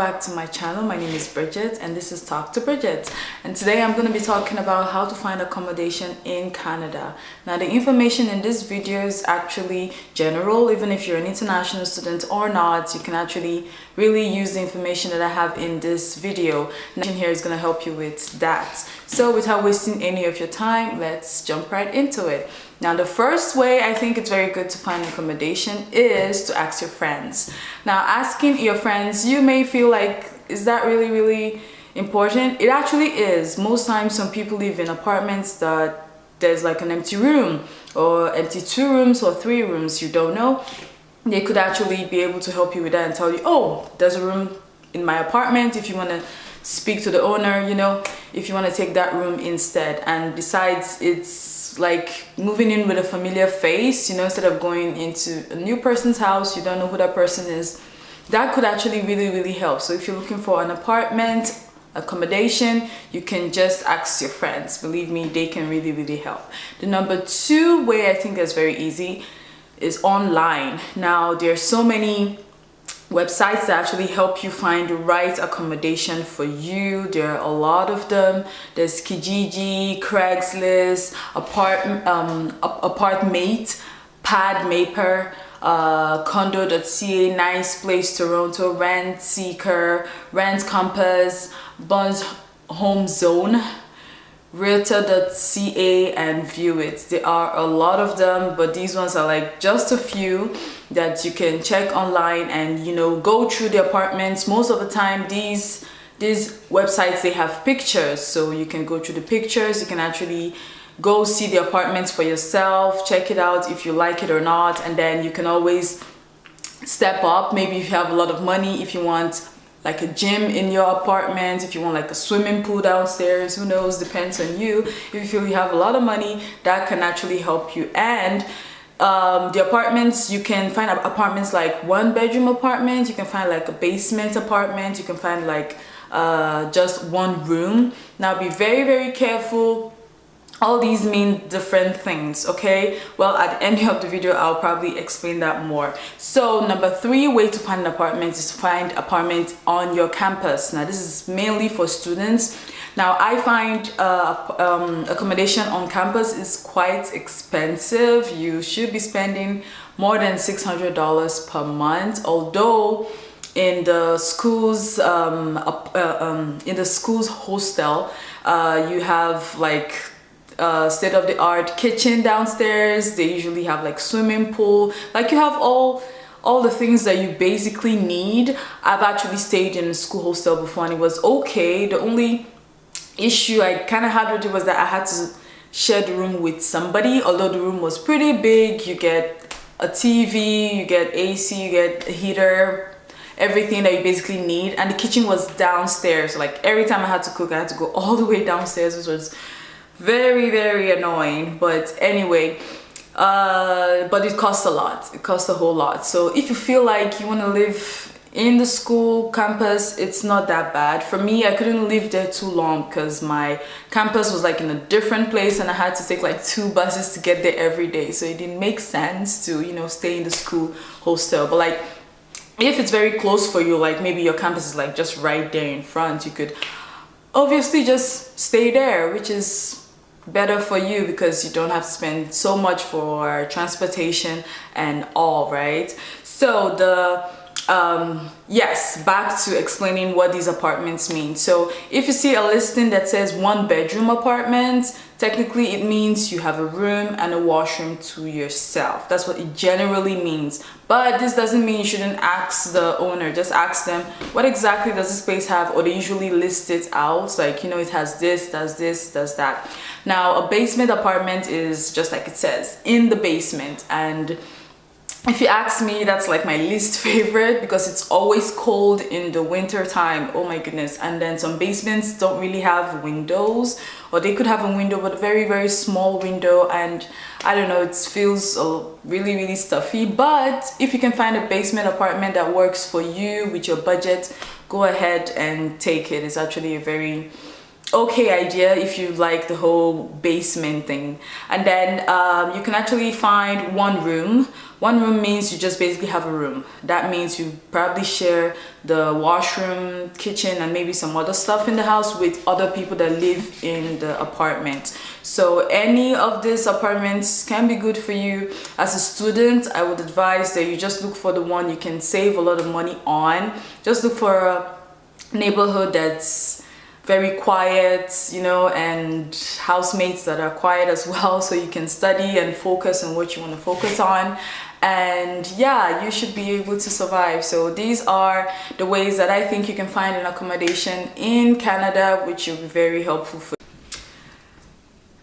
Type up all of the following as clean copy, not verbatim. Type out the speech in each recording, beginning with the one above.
back to my channel. My name is Bridget and this is Talk to Bridget, and today I'm going to be talking about how to find accommodation in Canada. Now the information in this video is actually general. Even if you're an international student or not, you can actually really use the information that I have in this video. Now here is going to help you with that. So without wasting any of your time, let's jump right into it. Now the first way I think it's very good to find accommodation is to ask your friends. Now asking your friends, you may feel like, is that really important? It actually is. Most times some people live in apartments that there's like an empty room or empty 2 rooms or 3 rooms, you don't know. They could actually be able to help you with that and tell you, oh, there's a room in my apartment if you want to speak to the owner, you know, if you want to take that room instead. And besides, it's like moving in with a familiar face, you know, instead of going into a new person's house, you don't know who that person is. That could actually really help. So if you're looking for an apartment, accommodation, you can just ask your friends. Believe me, they can really help. The number 2 way I think is very easy is online. Now there's so many websites that actually help you find the right accommodation for you. There are a lot of them. There's Kijiji, Craigslist, Apartmate, Padmaper, Condo.ca, Nice Place Toronto, Rent Seeker, Rent Compass, Buns Home Zone, Realtor.ca, and View It. There are a lot of them, but these ones are like just a few that you can check online and, you know, go through the apartments. Most of the time these websites, they have pictures, so you can go through the pictures. You can actually go see the apartments for yourself, check it out if you like it or not, and then you can always step up. Maybe if you have a lot of money, if you want like a gym in your apartment, if you want like a swimming pool downstairs, who knows, depends on you. If you feel you have a lot of money, that can actually help you. And the apartments, you can find apartments like 1-bedroom apartments, you can find like a basement apartment, you can find like just 1 room. Now be very careful. All these mean different things, okay? Well, at the end of the video, I'll probably explain that more. So number 3 way to find an apartment is to find apartment on your campus. Now this is mainly for students. Now I find accommodation on campus is quite expensive. You should be spending more than $600 per month, although in the school's hostel, you have like state-of-the-art kitchen downstairs. They usually have like swimming pool, like you have all the things that you basically need. I've actually stayed in a school hostel before and it was okay. The only issue I kind of had with it was that I had to share the room with somebody. Although the room was pretty big, you get a TV, you get AC, you get a heater, everything that you basically need. And the kitchen was downstairs, so like every time I had to cook, I had to go all the way downstairs, which was very annoying. But anyway, but it costs a lot. It costs a whole lot. So if you feel like you want to live in the school campus, it's not that bad. For me, I couldn't live there too long because my campus was like in a different place and I had to take like 2 buses to get there every day, so it didn't make sense to, you know, stay in the school hostel. But like if it's very close for you, like maybe your campus is like just right there in front, you could obviously just stay there, which is better for you because you don't have to spend so much for transportation and all, right? So yes, back to explaining what these apartments mean. So if you see a listing that says 1-bedroom apartment, technically it means you have a room and a washroom to yourself. That's what it generally means. But this doesn't mean you shouldn't ask the owner. Just ask them, what exactly does this place have? Or they usually list it out, like, you know, it has this, does that. Now a basement apartment is just like it says, in the basement. And if you ask me, that's like my least favorite because it's always cold in the winter time. Oh my goodness. And then some basements don't really have windows, or they could have a window but a very small window, and I don't know, it feels really stuffy. But if you can find a basement apartment that works for you with your budget, go ahead and take it. It's actually a very okay idea if you like the whole basement thing. And then you can actually find one room. One room means you just basically have a room. That means you probably share the washroom, kitchen, and maybe some other stuff in the house with other people that live in the apartment. So any of these apartments can be good for you. As a student, I would advise that you just look for the one you can save a lot of money on. Just look for a neighborhood that's very quiet, you know, and housemates that are quiet as well, so you can study and focus on what you want to focus on. And yeah, you should be able to survive. So these are the ways that I think you can find an accommodation in Canada, which will be very helpful for you.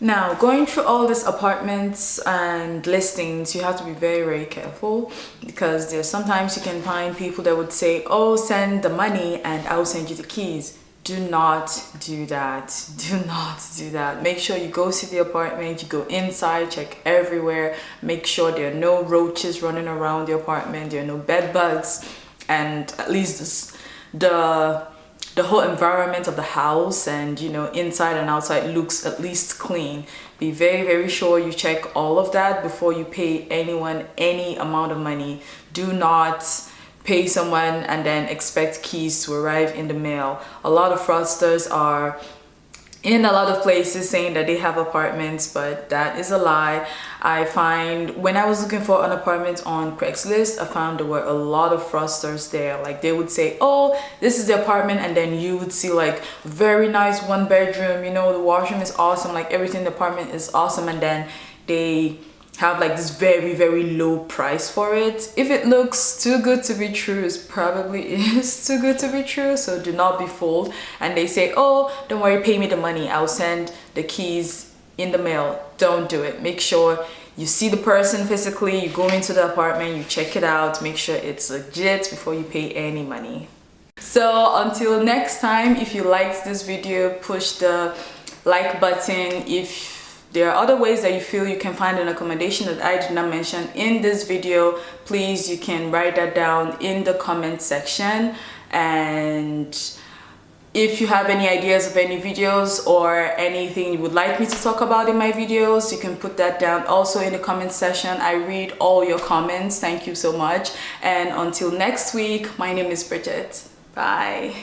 Now, going through all these apartments and listings, you have to be very careful, because there's sometimes you can find people that would say, oh, send the money and I'll send you the keys. Do not do that. Do not do that. Make sure you go see the apartment, you go inside, check everywhere, make sure there are no roaches running around the apartment, there are no bed bugs, and at least the whole environment of the house and, you know, inside and outside looks at least clean. Be very sure you check all of that before you pay anyone any amount of money. Do not pay someone and then expect keys to arrive in the mail. A lot of fraudsters are in a lot of places saying that they have apartments, but that is a lie. I find when I was looking for an apartment on Craigslist, I found there were a lot of fraudsters there. Like they would say, oh, this is the apartment, and then you would see like very nice 1-bedroom, you know, the washroom is awesome, like everything in the apartment is awesome, and then they have like this very low price for it. If it looks too good to be true, it probably is too good to be true, so do not be fooled. And they say, oh, don't worry, pay me the money, I'll send the keys in the mail. Don't do it. Make sure you see the person physically, you go into the apartment, you check it out, make sure it's legit before you pay any money. So until next time, if you liked this video, push the like button. If there are other ways that you feel you can find an accommodation that I did not mention in this video, please, you can write that down in the comment section. And if you have any ideas of any videos or anything you would like me to talk about in my videos, you can put that down also in the comment section. I read all your comments. Thank you so much. And until next week, my name is Bridget. Bye.